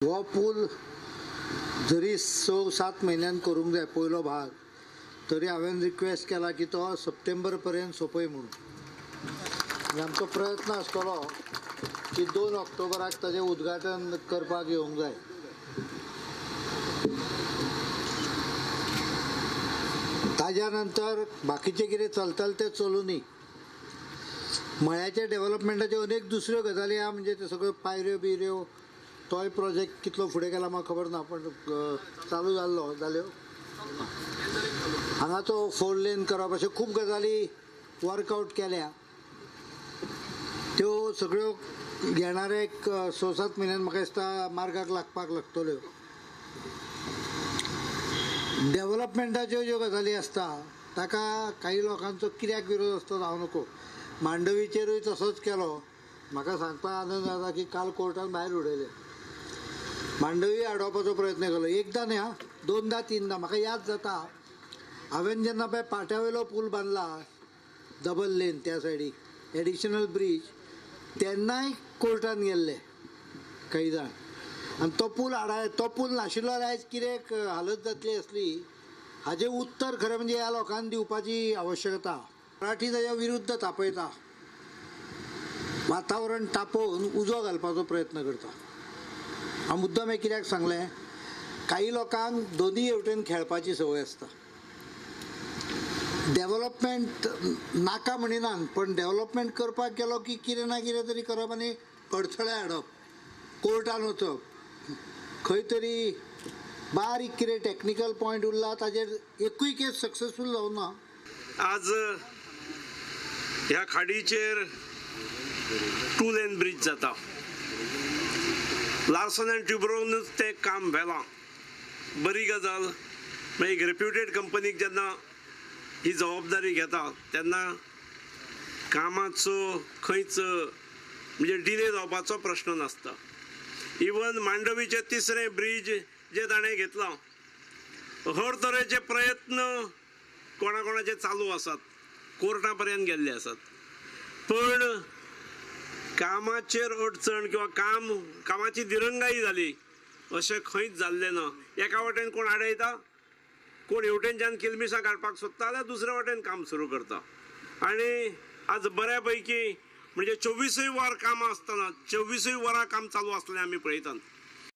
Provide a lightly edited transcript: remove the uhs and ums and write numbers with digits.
हो पूल जरी 6-7 महिन्यान करूंक जाय पयलो भाग, तरी हांवें रिक्वेस्ट केला की तो सप्टेंबर पर्यंत सोंपय म्हणून. आनी आमचो प्रयत्न आसतलो की 2 ऑक्टोबराक ताजें उद्घाटन करपाक येवंक जाय. ताज्या नंतर बाकीचें कितें चलतलें तें चलुनी. मळ्याच्या डेव्हलपमेंटाच्यो अनेक दुसऱ्यो गजाली आहा, म्हणजे ते सगळ्यो पायऱ्यो बिऱ्यो तोय प्रोजेक्ट कितलो फुडें गेला म्हाका खबर ना, पण चालू जाल्यो. हांगाचो 4 लेन करप अशें खूब गजाली वर्कआउट केल्या. त्यो सगळ्यो येणाऱ्या एक 6-7 म्हयन्यान म्हाका दिसता मार्गाक लागपाक लागतल्यो. डेव्हलपमेंटाच्यो ज्यो गजाली आसता ताका काही लोकांचो कित्याक विरोध आसता जावं नको. मांडवीचेरूय तसोच केलो. म्हाका सांगपाक आनंद जाता की काल कोर्टान भायर उडयले. मांडवी आडोवपाचो प्रयत्न केलो, एकदां न्ही, 2दा-3दा. म्हाका याद जाता हांवें जेन्ना पळय पाट्यावयलो पूल बांदला डबल लेन त्या सायडीक एडिशनल ब्रीज, तेन्नाय कोर्टान गेल्ले काही जाण. आनी तो पूल नाशिल्लो जाल्यार आयज कितें हालत जातली आसली हाजें उत्तर खरें म्हणजे ह्या लोकांनी दिवपाची आवश्यकता. मराठी ताच्या विरुद्ध तापयता, वातावरण तापोवन उजो घालपाचो प्रयत्न करता. हांव मुद्दम हें कित्याक सांगलें, काही लोकांक दोनूय हेवटेन खेळपाची संवय आसता. डेव्हलपमेंट नाका म्हणिनात, पण डेव्हलपमेंट करपाक गेलो की कितें ना कितें तरी करप आनी अडथळे हाडप, कोर्टान वचप, खंय तरी बारीक कितें टॅक्निकल पॉयंट उरला ताजेर एकूय केस सक्सेसफूल जावं ना. आज ह्या खाडीचेर 2 लेन ब्रिज जाता. लार्सन अँड ट्युब्रोनूच तें काम व्हेलां. बरी गजाल. मागीर एक रेप्युटेड कंपनीक जेन्ना ही जबाबदारी घेता तेन्ना कामाचो खंयच म्हणजे डिले जावपाचो प्रश्न नासता. इवन मांडवीचे 3रे ब्रिज जे ताणें घेतला, हर तरेचे प्रयत्न कोणाचे चालू आसात, कोर्टा पर्यंत गेल्ले आसात, पण कामाचेर अडचण किंवा कामाची दिरंगाई जाली अशें खंयच जाल्लें ना. एका वटेन कोण आडयता, कोण हेवटेनच्यान किलमिसां काडपाक सोदता जाल्यार दुसऱ्या वटेन काम सुरू करता. आनी आज बऱ्या पैकी म्हणजे 24 वर कामां आसतना 24 वरां काम चालू आसलें आमी पळयतात.